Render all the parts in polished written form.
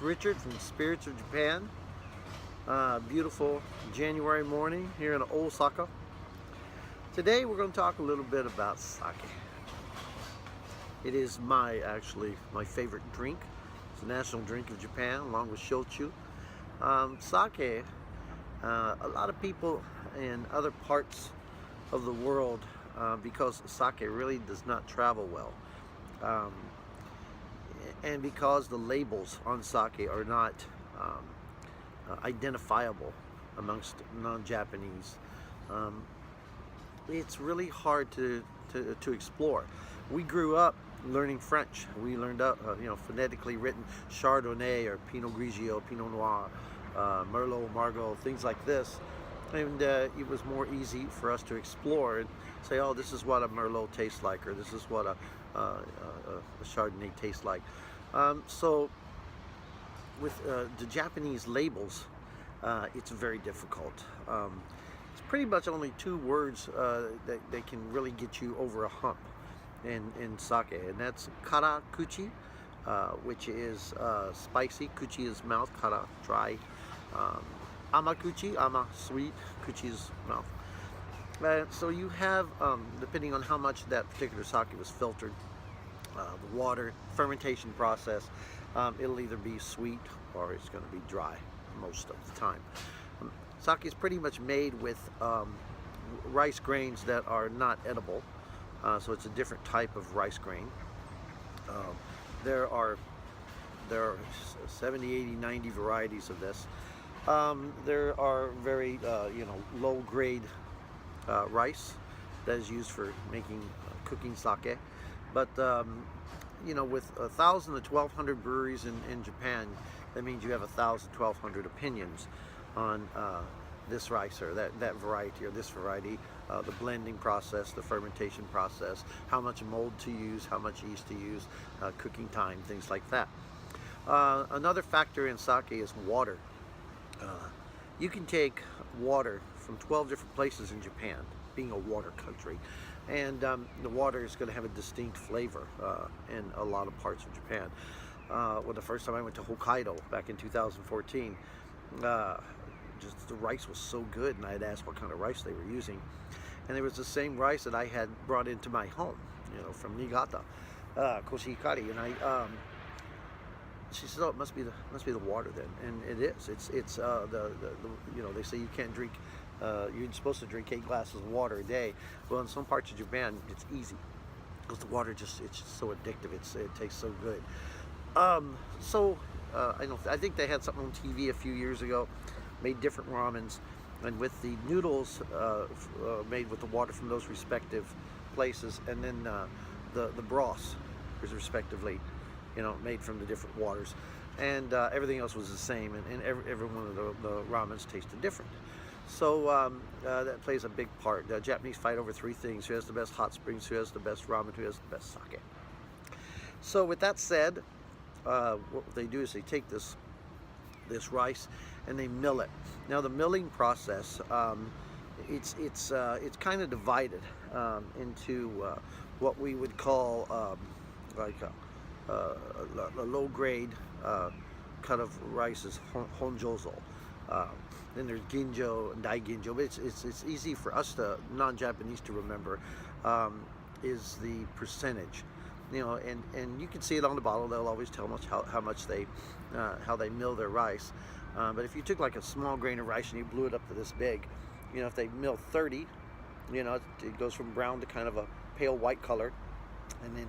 Richard from Spirits of Japan. Beautiful January morning here in Osaka. Today we're going to talk a little bit about sake. It is my favorite drink. It's the national drink of Japan along with shochu. Sake, a lot of people in other parts of the world, because sake really does not travel well. And because the labels on sake are not identifiable amongst non-Japanese, it's really hard to explore. We grew up learning French. We learned phonetically written Chardonnay or Pinot Grigio, Pinot Noir, Merlot, Margaux, things like this. And it was more easy for us to explore and say, oh, this is what a Merlot tastes like, or this is what a Chardonnay tastes like. So with the Japanese labels, it's very difficult. It's pretty much only two words that can really get you over a hump in sake, and that's kara kuchi, which is spicy. Kuchi is mouth, kara dry. Amakuchi, ama sweet, kuchi is mouth. So you have, depending on how much that particular sake was filtered, the water, fermentation process, it'll either be sweet or it's going to be dry most of the time. Sake is pretty much made with rice grains that are not edible, so it's a different type of rice grain. There are 70, 80, 90 varieties of this. There are very low grade rice that is used for making cooking sake, but with 1,000 to 1,200 breweries in Japan, that means you have 1,000, 1,200 opinions on this rice or that variety or this variety, the blending process, the fermentation process, how much mold to use, how much yeast to use, cooking time, things like that. Another factor in sake is water. You can take water from 12 different places in Japan, being a water country, and the water is going to have a distinct flavor in a lot of parts of Japan. The first time I went to Hokkaido back in 2014, just the rice was so good, and I had asked what kind of rice they were using, and it was the same rice that I had brought into my home, from Niigata, koshihikari, and she said, "Oh, it must be the water then," and it is. It's they say you can't drink. You're supposed to drink 8 glasses of water a day. Well, in some parts of Japan, it's easy because the water it's just so addictive. It tastes so good. I think they had something on TV a few years ago, made different ramens, and with the noodles made with the water from those respective places, and then the broths, respectively, made from the different waters, and everything else was the same, and every one of the ramens tasted different. So that plays a big part. The Japanese fight over 3 things: who has the best hot springs, who has the best ramen, who has the best sake. So with that said, what they do is they take this rice and they mill it. Now the milling process, it's kind of divided into what we would call a low grade cut of rice is honjozo. Then there's ginjo and daiginjo, but it's easy for us non-Japanese to remember, is the percentage. And you can see it on the bottle. They'll always tell us how much how they mill their rice. But if you took like a small grain of rice and you blew it up to this big, if they mill 30, it goes from brown to kind of a pale white color, and then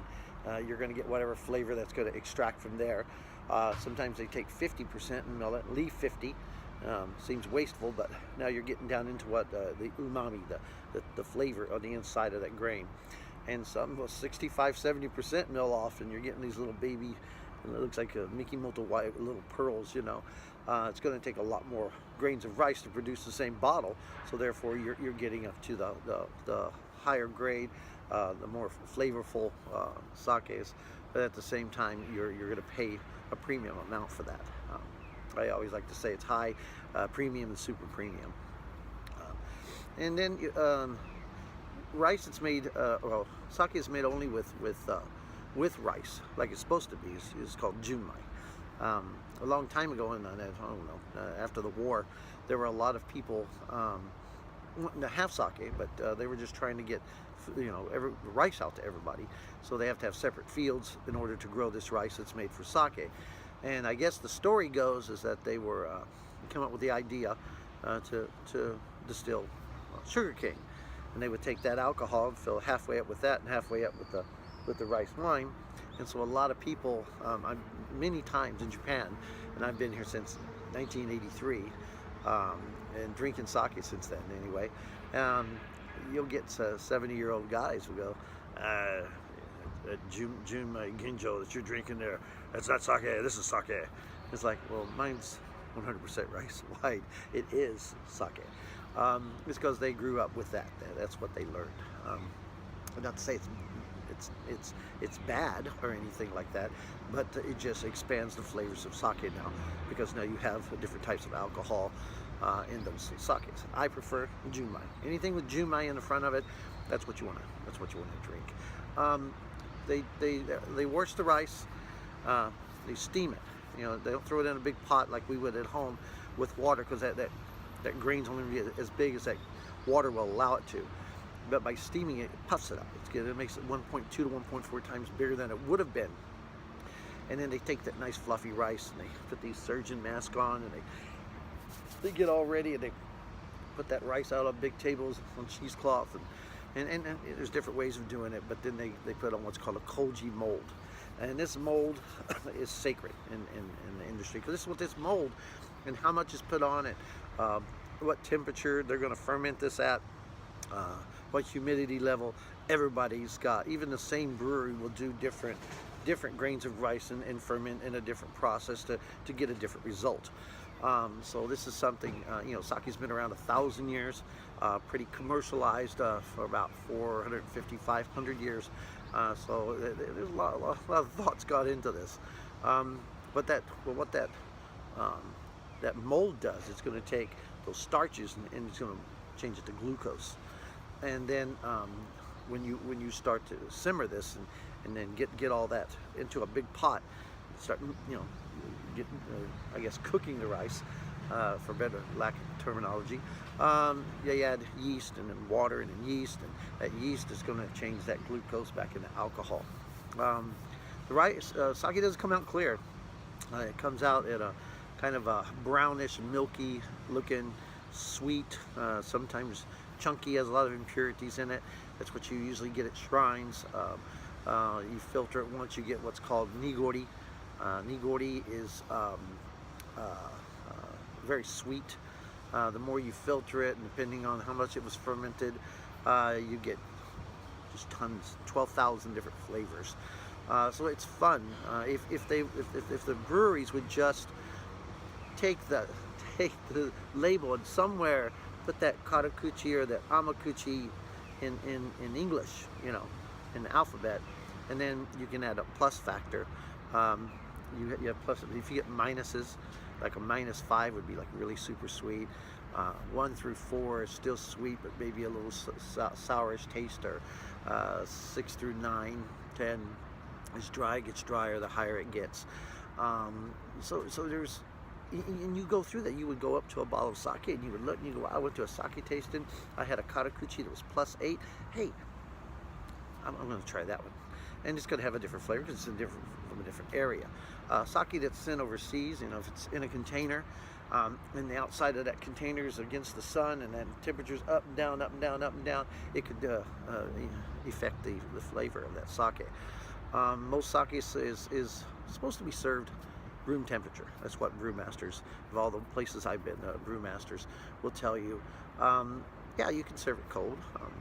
you're going to get whatever flavor that's going to extract from there. Sometimes they take 50% and mill it, leave 50. Seems wasteful, but now you're getting down into what the umami, the flavor on the inside of that grain. And some 65-70% mill off, and you're getting these little baby, and it looks like a Mikimoto white little pearls. It's going to take a lot more grains of rice to produce the same bottle, so therefore you're getting up to the higher grade, the more flavorful sakes, but at the same time you're going to pay a premium amount for that. I always like to say it's high, premium, and super premium. And then rice, it's made, sake is made only with rice, like it's supposed to be. It's called junmai. A long time ago, and I don't know, after the war, there were a lot of people wanting to have sake, but they were just trying to get, rice out to everybody. So they have to have separate fields in order to grow this rice that's made for sake. And I guess the story goes is that they were come up with the idea to distill sugar cane, and they would take that alcohol and fill halfway up with that and halfway up with the rice wine. And so a lot of people, many times in Japan, and I've been here since 1983, and drinking sake since then anyway, you'll get 70-year-old guys who go, Junmai Ginjo that you're drinking there, that's not sake, this is sake. It's like, well, mine's 100% rice wine. It is sake. It's because they grew up with that. That's what they learned. Not to say it's bad or anything like that, but it just expands the flavors of sake now, because now you have different types of alcohol in those sakes. I prefer junmai. Anything with junmai in the front of it, that's what you want to. That's what you want to drink. They wash the rice. They steam it. They don't throw it in a big pot like we would at home with water, because that grain's only be as big as that water will allow it to. But by steaming it, it puffs it up. It makes it 1.2 to 1.4 times bigger than it would have been. And then they take that nice fluffy rice and they put these surgeon masks on, and they get all ready, and they put that rice out on big tables on cheesecloth, and there's different ways of doing it. But then they put on what's called a koji mold. And this mold is sacred in the industry, because this is what this mold and how much is put on it, what temperature they're going to ferment this at, what humidity level. Everybody's got, even the same brewery will do different grains of rice and ferment in a different process to get a different result. So this is something, sake's been around 1,000 years, pretty commercialized for about 450, 500 years. So there's a lot of thoughts got into this. But what that mold does, it's going to take those starches and it's going to change it to glucose. And then when you start to simmer this and then get all that into a big pot, start I guess cooking the rice, for better lack of terminology. You add yeast and then water and then yeast, and that yeast is going to change that glucose back into alcohol. The rice sake doesn't come out clear. It comes out at a kind of a brownish, milky looking, sweet, sometimes chunky, has a lot of impurities in it. That's what you usually get at shrines. You filter it once, you get what's called nigori. Nigori is very sweet. The more you filter it, and depending on how much it was fermented, you get just tons, 12,000 different flavors. So it's fun. If the breweries would just take the label and somewhere put that karakuchi or that amakuchi in English, in the alphabet, and then you can add a plus factor. You have plus. If you get minuses, like a -5 would be like really super sweet. 1 through 4 is still sweet, but maybe a little sourish taste. Or 6 through 9, 10 is dry. It gets drier the higher it gets. So there's, and you go through that. You would go up to a bottle of sake and you would look and you go, I went to a sake tasting. I had a karakuchi that was +8. Hey, I'm going to try that one. And it's going to have a different flavor because it's from a different area. Sake that's sent overseas, if it's in a container, and the outside of that container is against the sun, and then temperatures up and down, up and down, up and down, it could affect the flavor of that sake. Most sake is supposed to be served room temperature. That's what brewmasters, of all the places I've been, brewmasters will tell you. Yeah, you can serve it cold.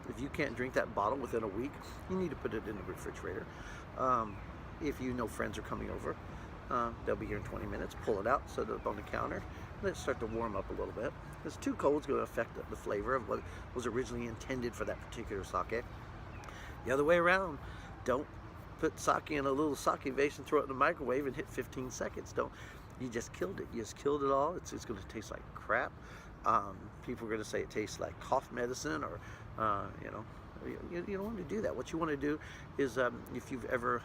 If you can't drink that bottle within a week, you need to put it in the refrigerator. If friends are coming over, they'll be here in 20 minutes. Pull it out, set it up on the counter, let it start to warm up a little bit. Because too cold is going to affect the flavor of what was originally intended for that particular sake. The other way around, don't put sake in a little sake vase and throw it in the microwave and hit 15 seconds. You just killed it. You just killed it all. It's going to taste like crap. People are going to say it tastes like cough medicine, or You don't want to do that. What you want to do is, if you've ever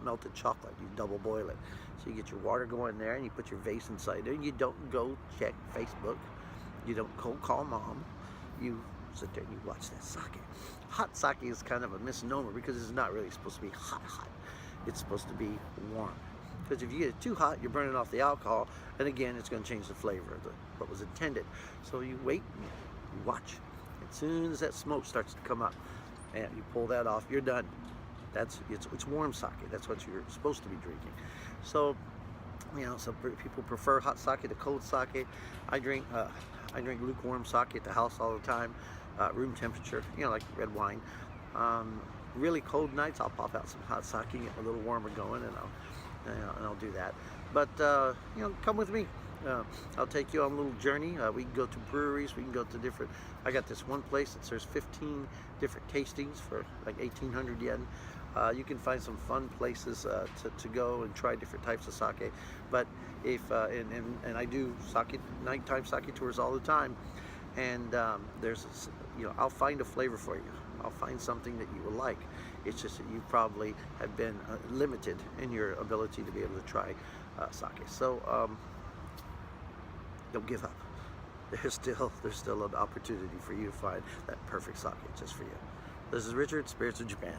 melted chocolate, you double boil it. So you get your water going there, and you put your vase inside there, and you don't go check Facebook. You don't cold call mom. You sit there and you watch that sake. Hot sake is kind of a misnomer because it's not really supposed to be hot. It's supposed to be warm. Because if you get it too hot, you're burning off the alcohol, and again, it's going to change the flavor of what was intended. So you wait, you watch. As soon as that smoke starts to come up, and you pull that off, you're done. It's warm sake. That's what you're supposed to be drinking. So, some people prefer hot sake to cold sake. I drink lukewarm sake at the house all the time, room temperature. Like red wine. Really cold nights, I'll pop out some hot sake, get a little warmer going, and I'll do that. But come with me. I'll take you on a little journey. We can go to breweries. We can go to different. I got this one place that serves 15 different tastings for like 1,800 yen. You can find some fun places to go and try different types of sake. But if and I do nighttime sake tours all the time, and I'll find a flavor for you. I'll find something that you will like. It's just that you probably have been limited in your ability to be able to try sake. So don't give up. There's still an opportunity for you to find that perfect sake just for you. This is Richard, Spirits of Japan.